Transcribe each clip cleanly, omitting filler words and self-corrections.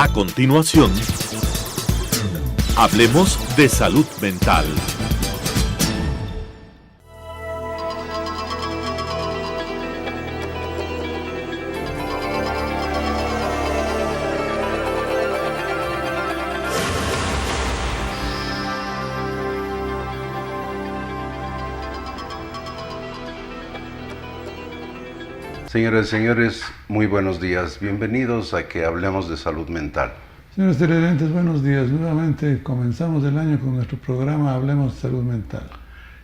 A continuación, hablemos de salud mental. Señoras y señores, muy buenos días. Bienvenidos a que hablemos de salud mental. Señores televidentes, buenos días. Nuevamente comenzamos el año con nuestro programa Hablemos de Salud Mental.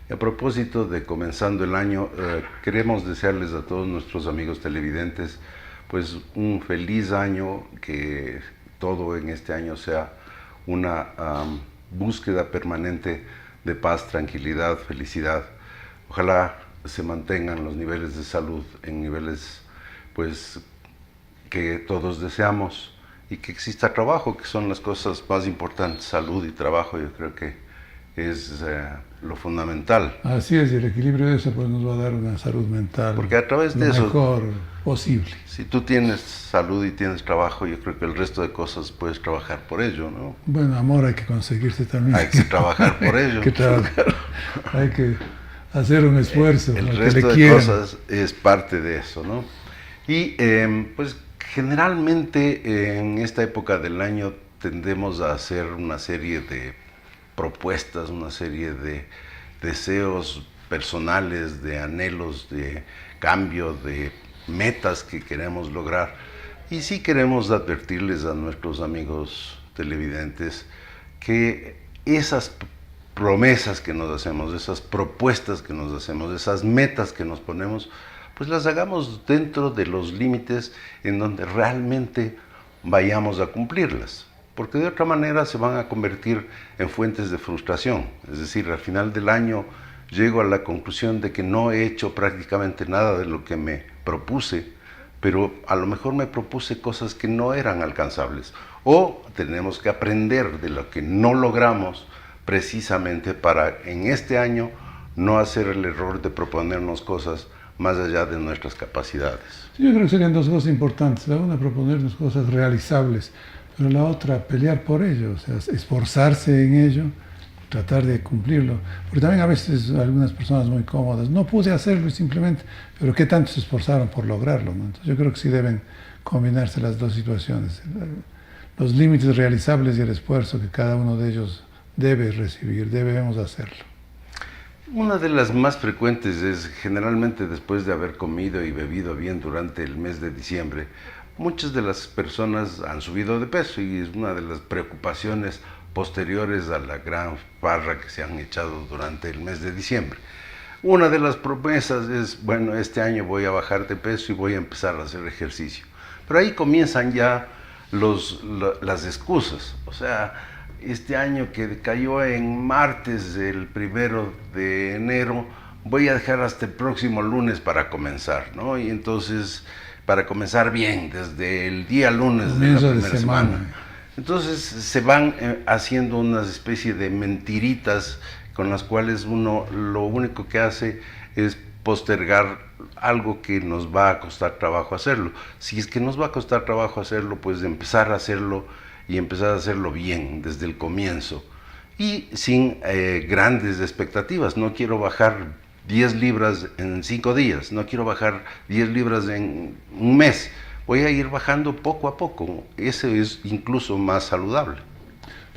Y a propósito de comenzando el año, queremos desearles a todos nuestros amigos televidentes pues un feliz año, que todo en este año sea una búsqueda permanente de paz, tranquilidad, felicidad. Ojalá se mantengan los niveles de salud en niveles pues que todos deseamos, y que exista trabajo, que son las cosas más importantes. Salud y trabajo, yo creo que es lo fundamental. Así es, y el equilibrio de eso pues nos va a dar una salud mental, porque a través de lo eso mejor posible. Si tú tienes salud y tienes trabajo, yo creo que el resto de cosas puedes trabajar por ello, ¿no? Bueno, amor hay que conseguirse también. Hay que trabajar por ello. Hay que trabajar, hay que hacer un esfuerzo. El resto de cosas es parte de eso, ¿no? Y pues generalmente en esta época del año tendemos a hacer una serie de propuestas, una serie de deseos personales, de anhelos, de cambio, de metas que queremos lograr. Y sí queremos advertirles a nuestros amigos televidentes que esas promesas que nos hacemos, esas propuestas que nos hacemos, esas metas que nos ponemos, pues las hagamos dentro de los límites en donde realmente vayamos a cumplirlas, porque de otra manera se van a convertir en fuentes de frustración. Es decir, al final del año llego a la conclusión de que no he hecho prácticamente nada de lo que me propuse, pero a lo mejor me propuse cosas que no eran alcanzables, o tenemos que aprender de lo que no logramos precisamente para en este año no hacer el error de proponernos cosas más allá de nuestras capacidades. Sí, yo creo que serían dos cosas importantes. La una, proponernos cosas realizables, pero la otra, pelear por ello, o sea, esforzarse en ello, tratar de cumplirlo. Porque también a veces algunas personas muy cómodas, no pude hacerlo y simplemente, pero ¿qué tanto se esforzaron por lograrlo, ¿no? Entonces yo creo que sí deben combinarse las dos situaciones, los límites realizables y el esfuerzo que cada uno de ellos debe recibir, debemos hacerlo. Una de las más frecuentes es generalmente después de haber comido y bebido bien durante el mes de diciembre. Muchas de las personas han subido de peso y es una de las preocupaciones posteriores a la gran farra que se han echado durante el mes de diciembre. Una de las promesas es, bueno, este año voy a bajar de peso y voy a empezar a hacer ejercicio. Pero ahí comienzan ya las excusas. O sea, este año que cayó en martes, el 1 de enero, voy a dejar hasta el próximo lunes para comenzar, ¿no? Y entonces, para comenzar bien, desde el día lunes de la primera semana. Entonces se van haciendo una especie de mentiritas con las cuales uno lo único que hace es postergar algo que nos va a costar trabajo hacerlo. Si es que nos va a costar trabajo hacerlo, pues empezar a hacerlo y empezar a hacerlo bien desde el comienzo y sin grandes expectativas. No quiero bajar 10 libras en 5 días, no quiero bajar 10 libras en un mes. Voy a ir bajando poco a poco. Ese es incluso más saludable.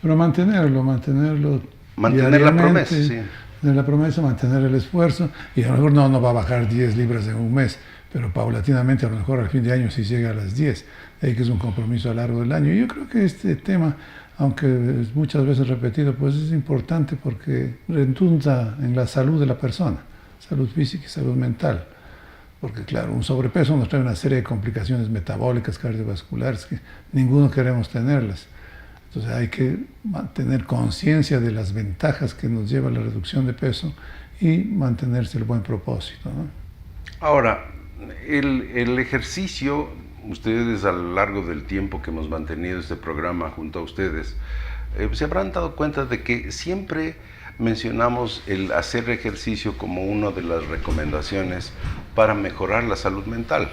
Pero mantener la promesa, sí. Mantener la promesa, mantener el esfuerzo, y a lo mejor no va a bajar 10 libras en un mes, pero paulatinamente a lo mejor al fin de año sí llega a las 10. Que es un compromiso a lo largo del año. Y yo creo que este tema, aunque es muchas veces repetido, pues es importante porque redunda en la salud de la persona, salud física y salud mental. Porque claro, un sobrepeso nos trae una serie de complicaciones metabólicas, cardiovasculares, que ninguno queremos tenerlas. Entonces hay que mantener conciencia de las ventajas que nos lleva la reducción de peso y mantenerse el buen propósito, ¿no? Ahora, el ejercicio, ustedes a lo largo del tiempo que hemos mantenido este programa junto a ustedes, se habrán dado cuenta de que siempre mencionamos el hacer ejercicio como una de las recomendaciones para mejorar la salud mental.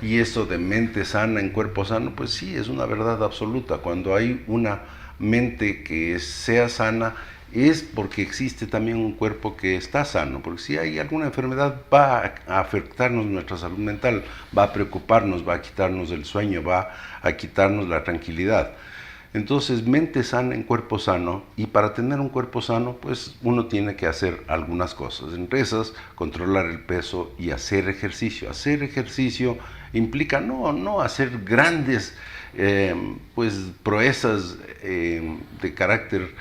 Y eso de mente sana en cuerpo sano, pues sí, es una verdad absoluta. Cuando hay una mente que sea sana, es porque existe también un cuerpo que está sano, porque si hay alguna enfermedad va a afectarnos nuestra salud mental, va a preocuparnos, va a quitarnos el sueño, va a quitarnos la tranquilidad. Entonces, mente sana en cuerpo sano, y para tener un cuerpo sano, pues uno tiene que hacer algunas cosas. Entre esas, controlar el peso y hacer ejercicio. Hacer ejercicio implica no hacer grandes pues proezas de carácter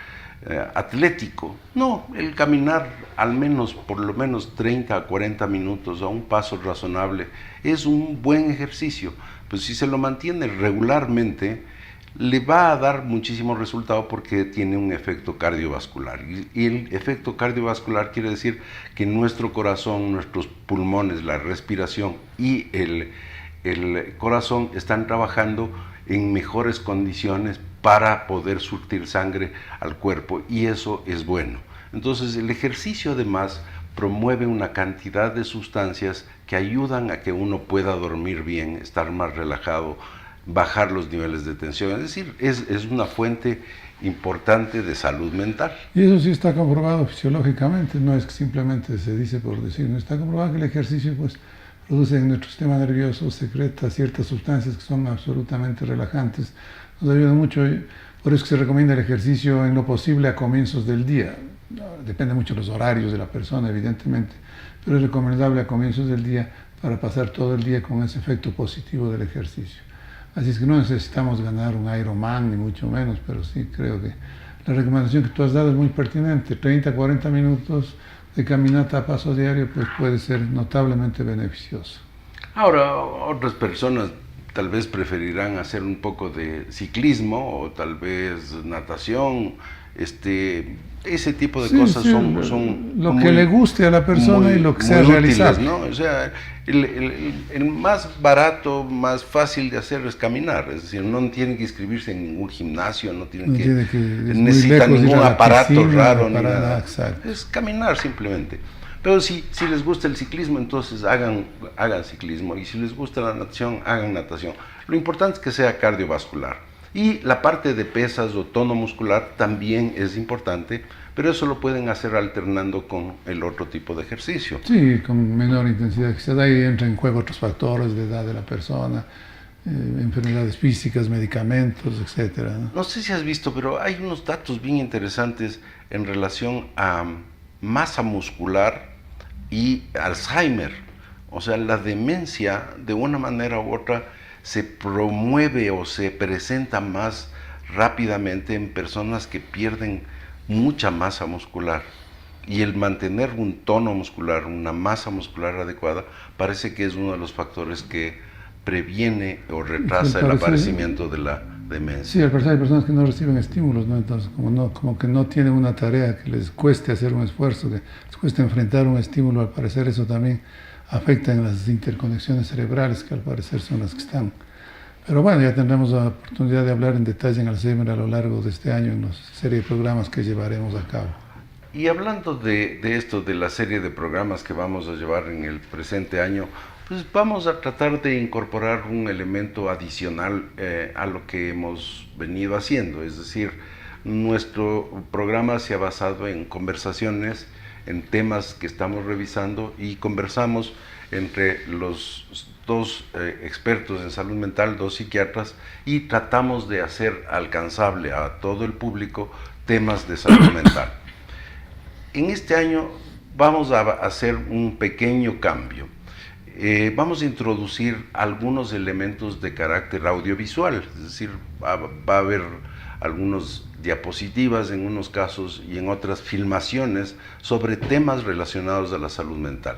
atlético. No, el caminar al menos, por lo menos 30 a 40 minutos a un paso razonable es un buen ejercicio. Pues si se lo mantiene regularmente, le va a dar muchísimo resultado porque tiene un efecto cardiovascular. Y el efecto cardiovascular quiere decir que nuestro corazón, nuestros pulmones, la respiración y el corazón están trabajando en mejores condiciones para poder surtir sangre al cuerpo, y eso es bueno. Entonces el ejercicio además promueve una cantidad de sustancias que ayudan a que uno pueda dormir bien, estar más relajado, bajar los niveles de tensión. Es decir, es una fuente importante de salud mental. Y eso sí está comprobado fisiológicamente, no es que simplemente se dice por decir, no está comprobado que el ejercicio pues produce en nuestro sistema nervioso, secreta ciertas sustancias que son absolutamente relajantes, nos ayuda mucho. Por eso que se recomienda el ejercicio en lo posible a comienzos del día. Depende mucho de los horarios de la persona, evidentemente, pero es recomendable a comienzos del día para pasar todo el día con ese efecto positivo del ejercicio. Así es que no necesitamos ganar un Ironman, ni mucho menos, pero sí creo que la recomendación que tú has dado es muy pertinente. 30 a 40 minutos de caminata a paso diario pues puede ser notablemente beneficioso. Ahora, otras personas tal vez preferirán hacer un poco de ciclismo o tal vez natación. Ese tipo de cosas son lo muy, que le guste a la persona y lo que sea realizable, ¿no? O sea, el más barato, más fácil de hacer es caminar. Es decir, no tienen que inscribirse en ningún gimnasio, no tienen que necesitar ningún aparato raro, ni nada. Exacto. Es caminar simplemente. Pero si les gusta el ciclismo, entonces hagan ciclismo, y si les gusta la natación, hagan natación. Lo importante es que sea cardiovascular. Y la parte de pesas o tono muscular también es importante, pero eso lo pueden hacer alternando con el otro tipo de ejercicio. Sí, con menor intensidad. Quizás ahí entran en juego otros factores de edad de la persona, enfermedades físicas, medicamentos, etcétera, ¿no? No sé si has visto, pero hay unos datos bien interesantes en relación a masa muscular y Alzheimer. O sea, la demencia, de una manera u otra, se promueve o se presenta más rápidamente en personas que pierden mucha masa muscular. Y el mantener un tono muscular, una masa muscular adecuada, parece que es uno de los factores que previene o retrasa el aparecimiento de la demencia. Sí, al parecer hay personas que no reciben estímulos, ¿no? Entonces, como que no tienen una tarea que les cueste hacer un esfuerzo, que les cueste enfrentar un estímulo, al parecer eso también afecta en las interconexiones cerebrales, que al parecer son las que están. Pero bueno, ya tendremos la oportunidad de hablar en detalle en Alzheimer a lo largo de este año en la serie de programas que llevaremos a cabo. Y hablando de esto, de la serie de programas que vamos a llevar en el presente año, pues vamos a tratar de incorporar un elemento adicional a lo que hemos venido haciendo. Es decir, nuestro programa se ha basado en conversaciones, en temas que estamos revisando, y conversamos entre los dos expertos en salud mental, dos psiquiatras, y tratamos de hacer alcanzable a todo el público temas de salud mental. En este año vamos a hacer un pequeño cambio. Vamos a introducir algunos elementos de carácter audiovisual, es decir, va a haber algunas diapositivas en unos casos y en otras filmaciones sobre temas relacionados a la salud mental.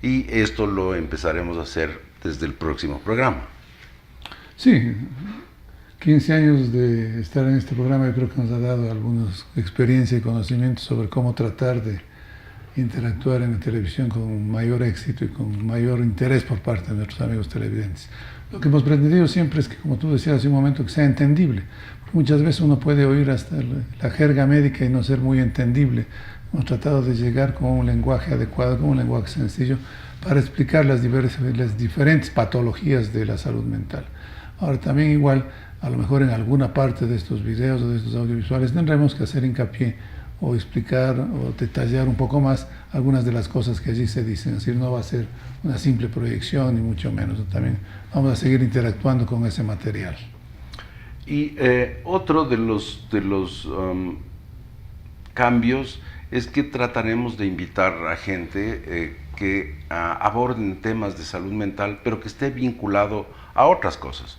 Y esto lo empezaremos a hacer desde el próximo programa. Sí, 15 años de estar en este programa yo creo que nos ha dado alguna experiencia y conocimientos sobre cómo tratar de interactuar en la televisión con mayor éxito y con mayor interés por parte de nuestros amigos televidentes. Lo que hemos pretendido siempre es que, como tú decías hace un momento, que sea entendible. Porque muchas veces uno puede oír hasta la jerga médica y no ser muy entendible. Hemos tratado de llegar con un lenguaje adecuado, con un lenguaje sencillo, para explicar las diferentes patologías de la salud mental. Ahora también igual, a lo mejor en alguna parte de estos videos o de estos audiovisuales tendremos que hacer hincapié o explicar o detallar un poco más algunas de las cosas que allí se dicen. Es decir, no va a ser una simple proyección ni mucho menos. También vamos a seguir interactuando con ese material. Y otro de los cambios es que trataremos de invitar a gente que aborden temas de salud mental, pero que esté vinculado a otras cosas.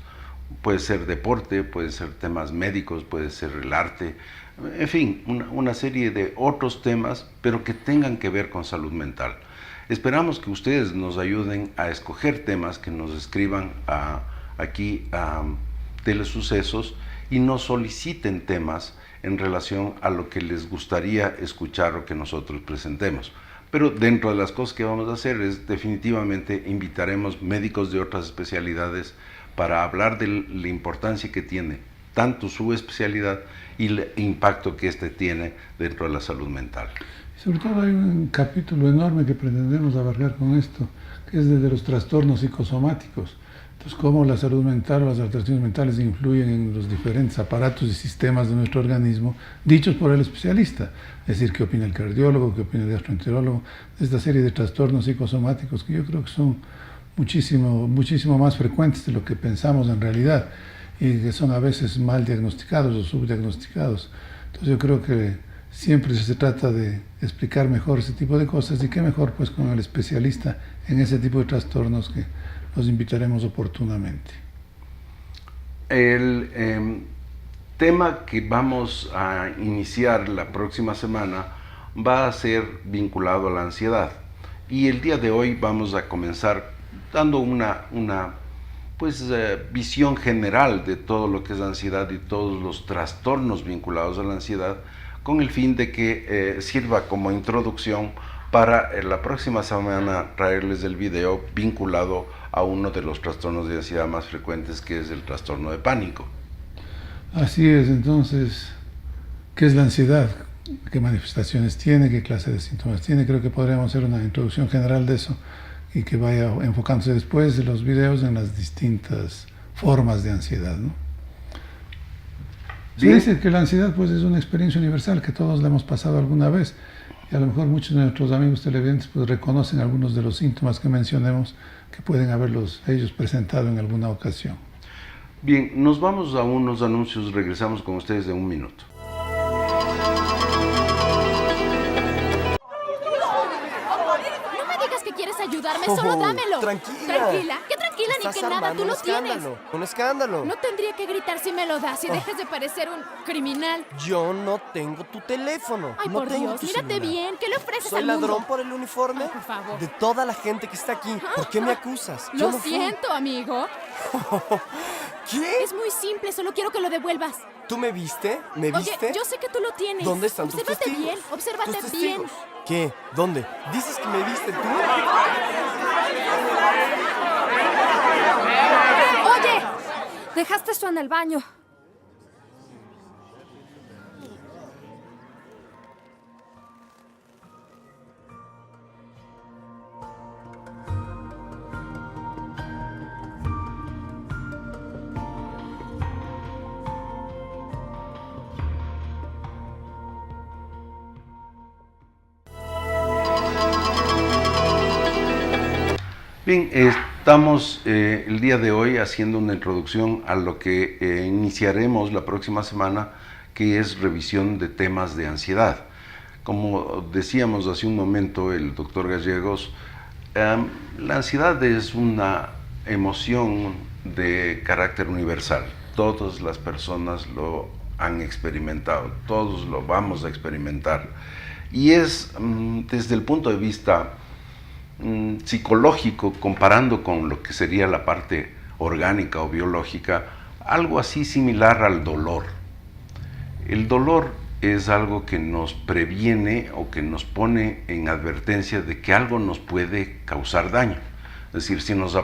Puede ser deporte, puede ser temas médicos, puede ser el arte, en fin, una serie de otros temas, pero que tengan que ver con salud mental. Esperamos que ustedes nos ayuden a escoger temas, que nos escriban aquí a Telesucesos y nos soliciten temas en relación a lo que les gustaría escuchar o que nosotros presentemos. Pero dentro de las cosas que vamos a hacer es definitivamente invitaremos médicos de otras especialidades para hablar de la importancia que tiene tanto su especialidad y el impacto que éste tiene dentro de la salud mental. Sobre todo hay un capítulo enorme que pretendemos abarcar con esto, que es desde los trastornos psicosomáticos. Entonces, cómo la salud mental o las alteraciones mentales influyen en los diferentes aparatos y sistemas de nuestro organismo, dichos por el especialista. Es decir, qué opina el cardiólogo, qué opina el gastroenterólogo, de esta serie de trastornos psicosomáticos que yo creo que son muchísimo más frecuentes de lo que pensamos en realidad y que son a veces mal diagnosticados o subdiagnosticados. Entonces yo creo que siempre se trata de explicar mejor ese tipo de cosas y qué mejor pues con el especialista en ese tipo de trastornos que los invitaremos oportunamente. El tema que vamos a iniciar la próxima semana va a ser vinculado a la ansiedad y el día de hoy vamos a comenzar dando una visión general de todo lo que es ansiedad y todos los trastornos vinculados a la ansiedad, con el fin de que sirva como introducción para la próxima semana traerles el video vinculado a uno de los trastornos de ansiedad más frecuentes, que es el trastorno de pánico. Así es. Entonces, ¿qué es la ansiedad? ¿Qué manifestaciones tiene? ¿Qué clase de síntomas tiene? Creo que podríamos hacer una introducción general de eso y que vaya enfocándose después de los videos en las distintas formas de ansiedad, ¿no? Se dice que la ansiedad pues es una experiencia universal que todos la hemos pasado alguna vez y a lo mejor muchos de nuestros amigos televidentes pues reconocen algunos de los síntomas que mencionemos que pueden haberlos ellos presentado en alguna ocasión. Bien, nos vamos a unos anuncios, regresamos con ustedes en un minuto. Ayudarme, solo dámelo. Tranquila. Tranquila. ¿Qué tranquila ni que nada? Tú lo tienes. Un escándalo. No tendría que gritar si me lo das y dejes de parecer un criminal. Yo no tengo tu teléfono. Ay, no por tengo Dios, tu mírate celular. bien. ¿Qué le ofreces ¿Soy al mundo? ladrón por el uniforme? Ay, por favor. De toda la gente que está aquí. ¿Por qué me acusas? Yo Lo no fui. siento, amigo. ¿Qué? Es muy simple, solo quiero que lo devuelvas. ¿Tú me viste? ¿Me Oye, viste? yo sé que tú lo tienes. ¿Dónde están tus Obsérvate testigos? bien, obsérvate ¿Tus bien. testigos? ¿Qué? ¿Dónde? ¿Dices que me viste tú? Oye, dejaste eso en el baño. Bien, estamos el día de hoy haciendo una introducción a lo que iniciaremos la próxima semana, que es revisión de temas de ansiedad. Como decíamos hace un momento el doctor Gallegos, la ansiedad es una emoción de carácter universal. Todas las personas lo han experimentado, todos lo vamos a experimentar. Y es desde el punto de vista psicológico, comparando con lo que sería la parte orgánica o biológica, algo así similar al dolor. El dolor es algo que nos previene o que nos pone en advertencia de que algo nos puede causar daño. Es decir, si nos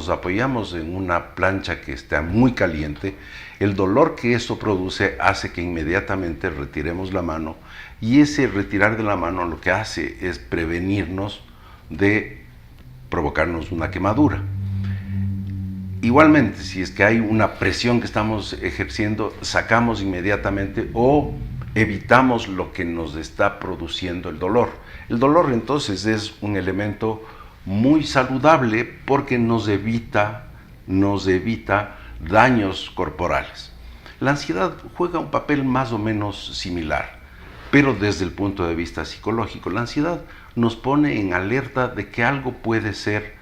apoyamos en una plancha que está muy caliente, el dolor que eso produce hace que inmediatamente retiremos la mano, y ese retirar de la mano lo que hace es prevenirnos de provocarnos una quemadura. Igualmente, si es que hay una presión que estamos ejerciendo, sacamos inmediatamente o evitamos lo que nos está produciendo el dolor. El dolor entonces es un elemento muy saludable porque nos evita daños corporales. La ansiedad juega un papel más o menos similar, pero desde el punto de vista psicológico. La ansiedad nos pone en alerta de que algo puede ser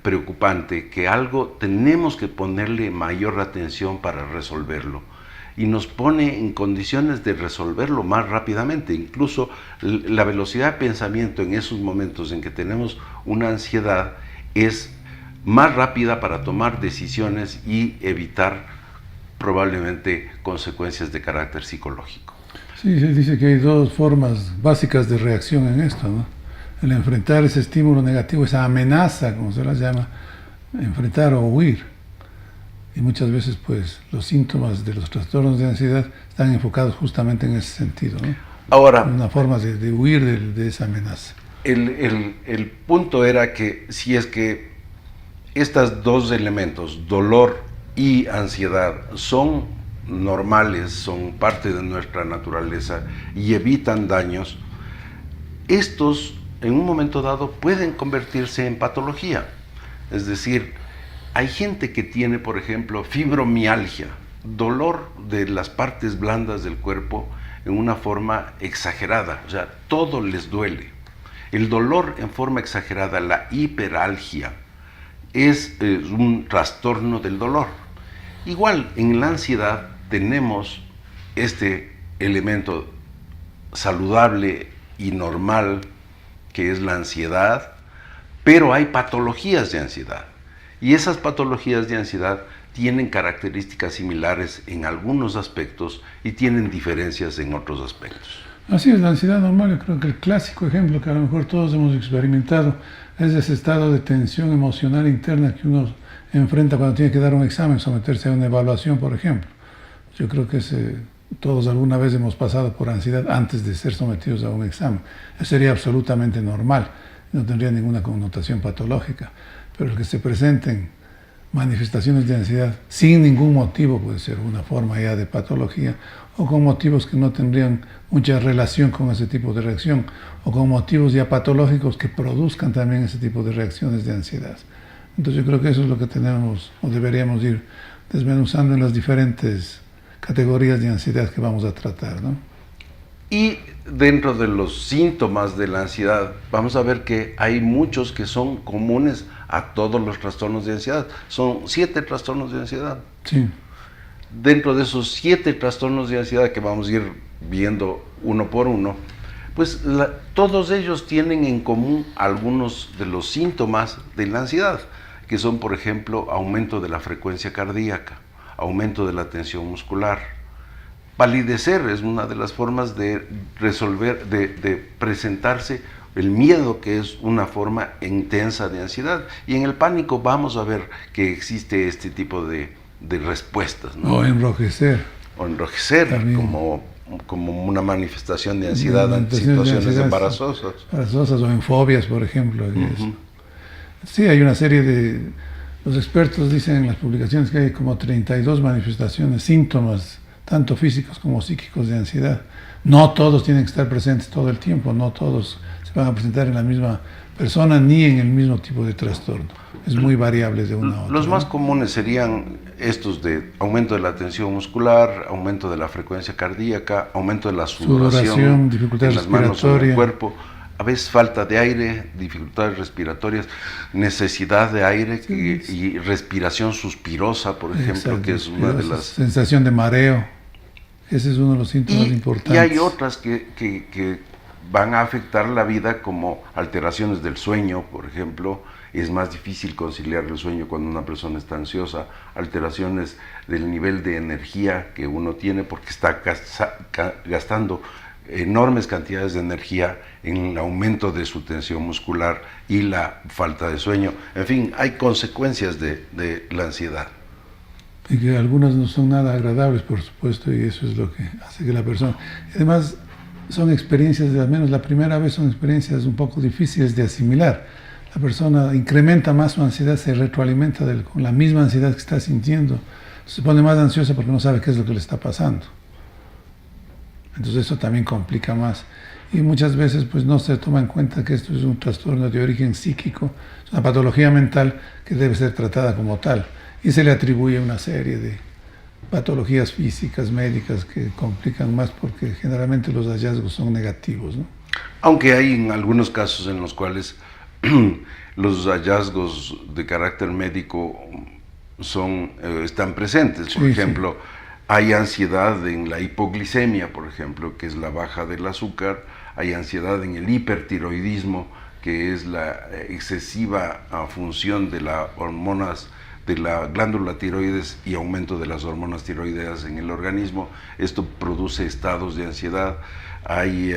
preocupante, que algo tenemos que ponerle mayor atención para resolverlo, y nos pone en condiciones de resolverlo más rápidamente. Incluso la velocidad de pensamiento en esos momentos en que tenemos una ansiedad es más rápida para tomar decisiones y evitar probablemente consecuencias de carácter psicológico. Sí, se dice que hay dos formas básicas de reacción en esto, ¿no? El enfrentar ese estímulo negativo, esa amenaza, como se la llama, enfrentar o huir. Y muchas veces, pues, los síntomas de los trastornos de ansiedad están enfocados justamente en ese sentido, ¿no? Ahora, una forma de huir de esa amenaza. El punto era que si es que estos dos elementos, dolor y ansiedad, son normales, son parte de nuestra naturaleza y evitan daños, estos en un momento dado pueden convertirse en patología. Es decir, hay gente que tiene, por ejemplo, fibromialgia, dolor de las partes blandas del cuerpo en una forma exagerada, o sea, todo les duele. El dolor en forma exagerada, la hiperalgia, es un trastorno del dolor. Igual, en la ansiedad tenemos este elemento saludable y normal, que es la ansiedad, pero hay patologías de ansiedad. Y esas patologías de ansiedad tienen características similares en algunos aspectos y tienen diferencias en otros aspectos. Así es, la ansiedad normal, yo creo que el clásico ejemplo que a lo mejor todos hemos experimentado es ese estado de tensión emocional interna que uno enfrenta cuando tiene que dar un examen, someterse a una evaluación, por ejemplo. Yo creo que todos alguna vez hemos pasado por ansiedad antes de ser sometidos a un examen. Eso sería absolutamente normal, no tendría ninguna connotación patológica, pero el que se presenten manifestaciones de ansiedad sin ningún motivo puede ser una forma ya de patología, o con motivos que no tendrían mucha relación con ese tipo de reacción, o con motivos ya patológicos que produzcan también ese tipo de reacciones de ansiedad. Entonces yo creo que eso es lo que tenemos o deberíamos ir desmenuzando en las diferentes categorías de ansiedad que vamos a tratar, ¿no? Y dentro de los síntomas de la ansiedad, vamos a ver que hay muchos que son comunes a todos los trastornos de ansiedad. Son 7 trastornos de ansiedad. Sí. Dentro de esos 7 trastornos de ansiedad que vamos a ir viendo uno por uno, pues todos ellos tienen en común algunos de los síntomas de la ansiedad, que son, por ejemplo, aumento de la frecuencia cardíaca, aumento de la tensión muscular. Palidecer es una de las formas de resolver, de presentarse el miedo, que es una forma intensa de ansiedad. Y en el pánico vamos a ver que existe este tipo de respuestas, ¿no? O enrojecer. O enrojecer, como una manifestación de ansiedad en situaciones embarazosas. Embarazosas o en fobias, por ejemplo. Sí, hay una serie de... Los expertos dicen en las publicaciones que hay como 32 manifestaciones, síntomas, tanto físicos como psíquicos de ansiedad. No todos tienen que estar presentes todo el tiempo, no todos se van a presentar en la misma persona ni en el mismo tipo de trastorno. Es muy variable de una a otra. Los más comunes serían estos de aumento de la tensión muscular, aumento de la frecuencia cardíaca, aumento de la sudoración, dificultad en las manos o en respiratoria, el cuerpo, a veces falta de aire, dificultades respiratorias, necesidad de aire y respiración suspirosa, por ejemplo. Exacto, que es una de las... Sensación de mareo, ese es uno de los síntomas importantes. Y hay otras que van a afectar la vida, como alteraciones del sueño, por ejemplo, es más difícil conciliar el sueño cuando una persona está ansiosa, alteraciones del nivel de energía que uno tiene porque está gastando enormes cantidades de energía en el aumento de su tensión muscular y la falta de sueño. En fin, hay consecuencias de la ansiedad. Y que algunas no son nada agradables, por supuesto, y eso es lo que hace que la persona... Además, son experiencias, al menos la primera vez, son experiencias un poco difíciles de asimilar. La persona incrementa más su ansiedad, se retroalimenta con la misma ansiedad que está sintiendo. Se pone más ansiosa porque no sabe qué es lo que le está pasando. Entonces eso también complica más. Y muchas veces pues no se toma en cuenta que esto es un trastorno de origen psíquico, es una patología mental que debe ser tratada como tal. Y se le atribuye una serie de patologías físicas, médicas, que complican más porque generalmente los hallazgos son negativos, ¿no? Aunque hay en algunos casos en los cuales los hallazgos de carácter médico están presentes. Por ejemplo, hay ansiedad en la hipoglicemia, por ejemplo, que es la baja del azúcar. Hay ansiedad en el hipertiroidismo, que es la excesiva función de las hormonas de la glándula tiroides y aumento de las hormonas tiroideas en el organismo. Esto produce estados de ansiedad. Hay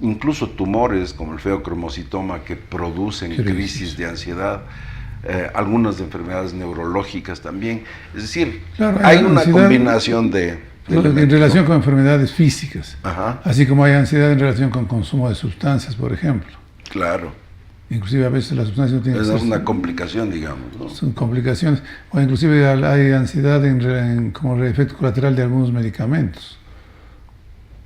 incluso tumores como el feocromocitoma que producen crisis de ansiedad. Algunas enfermedades neurológicas también. Es decir, claro, hay una combinación de en relación con enfermedades físicas. Ajá. Así como hay ansiedad en relación con consumo de sustancias, por ejemplo. Claro. Inclusive a veces las sustancias no tienen... Es una complicación, digamos, ¿no? Son complicaciones. O inclusive hay ansiedad como efecto colateral de algunos medicamentos.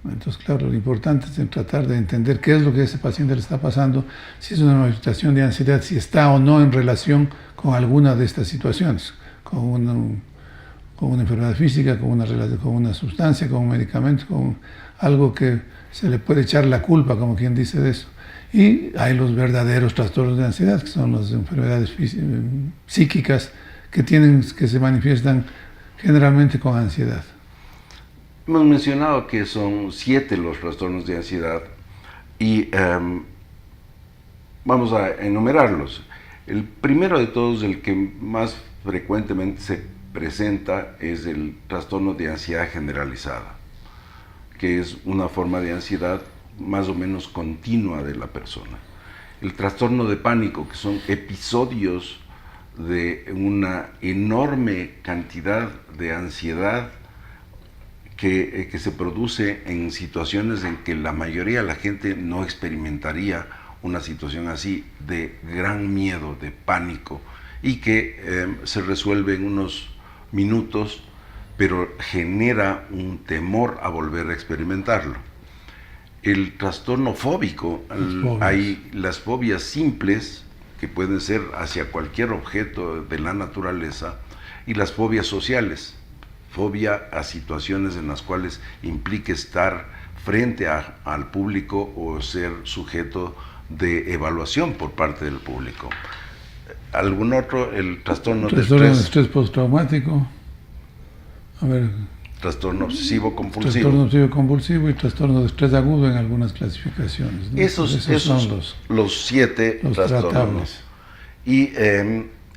Entonces, claro, lo importante es tratar de entender qué es lo que a ese paciente le está pasando, si es una manifestación de ansiedad, si está o no en relación con alguna de estas situaciones, con una enfermedad física, con una sustancia, con un medicamento, con algo que se le puede echar la culpa, como quien dice de eso. Y hay los verdaderos trastornos de ansiedad, que son las enfermedades psíquicas que se manifiestan generalmente con ansiedad. Hemos mencionado que son 7 los trastornos de ansiedad y vamos a enumerarlos. El primero de todos, el que más frecuentemente se presenta, es el trastorno de ansiedad generalizada, que es una forma de ansiedad más o menos continua de la persona. El trastorno de pánico, que son episodios de una enorme cantidad de ansiedad que se produce en situaciones en que la mayoría de la gente no experimentaría una situación así, de gran miedo, de pánico, y que se resuelve en unos minutos, pero genera un temor a volver a experimentarlo. El trastorno fóbico, hay las fobias simples, que pueden ser hacia cualquier objeto de la naturaleza, y las fobias sociales, fobia a situaciones en las cuales implique estar frente al público o ser sujeto de evaluación por parte del público. ¿Algún otro? El trastorno de estrés postraumático. A ver. Trastorno obsesivo-compulsivo. Trastorno obsesivo-compulsivo y trastorno de estrés agudo en algunas clasificaciones, ¿no? Esos son los 7 trastornos. Tratables. Y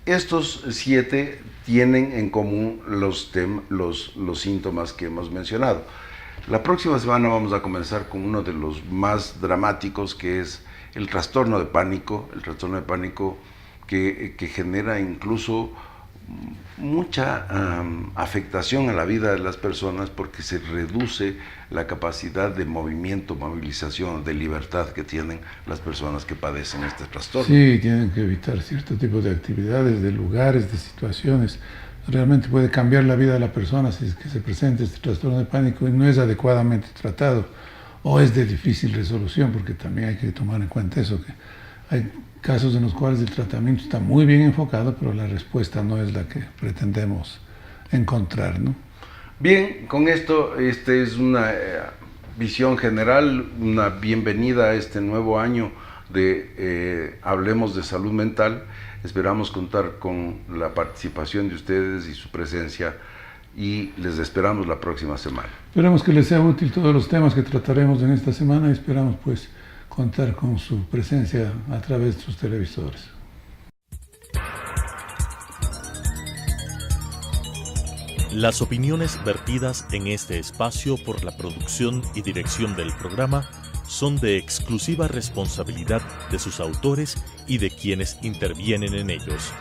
estos 7 tienen en común los síntomas que hemos mencionado. La próxima semana vamos a comenzar con uno de los más dramáticos, que es el trastorno de pánico. El trastorno de pánico que genera incluso mucha afectación a la vida de las personas, porque se reduce la capacidad de movimiento, movilización, de libertad que tienen las personas que padecen este trastorno. Sí, tienen que evitar cierto tipo de actividades, de lugares, de situaciones. Realmente puede cambiar la vida de la persona si es que se presenta este trastorno de pánico y no es adecuadamente tratado o es de difícil resolución, porque también hay que tomar en cuenta eso, que hay casos en los cuales el tratamiento está muy bien enfocado, pero la respuesta no es la que pretendemos encontrar, ¿no? Bien, con esto, es una visión general, una bienvenida a este nuevo año de Hablemos de Salud Mental. Esperamos contar con la participación de ustedes y su presencia, y les esperamos la próxima semana. Esperamos que les sea útil todos los temas que trataremos en esta semana y esperamos pues contar con su presencia a través de sus televisores. Las opiniones vertidas en este espacio por la producción y dirección del programa son de exclusiva responsabilidad de sus autores y de quienes intervienen en ellos.